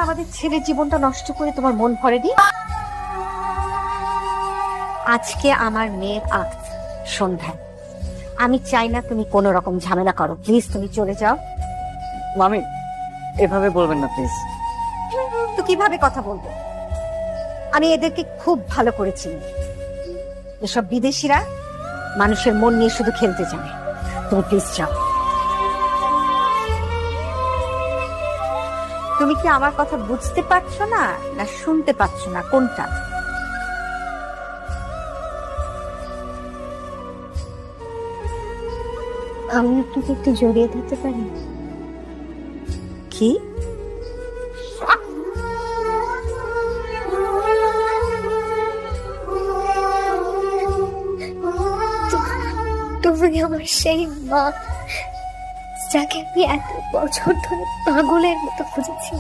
আমাদের ছেলের জীবনটা নষ্ট করে তোমার মন ভরেনি। আজকে আমার মেয়ের আগ সন্ধ্যায়, আমি চাই না তুমি কোনো রকম ঝামেলা করো। প্লিজ তুমি চলে যাও। মামি, এভাবে বলবেন না প্লিজ। তো কিভাবে কথা বলবো? আমি এদেরকে খুব ভালো করে চিনি। এসব বিদেশিরা মানুষের মন নিয়ে শুধু খেলতে জানে। তুমি প্লিজ যাও। তুমি কি আমার কথা বুঝতে পারছো না, না শুনতে পাচ্ছ না, কোনটা? আমি আপনাকে একটু জড়িয়ে দিতে পারি? কি? তুমি আমার সেই মা, যাকে আমি এত বছর ধরে পাগলের মতো খুঁজেছি।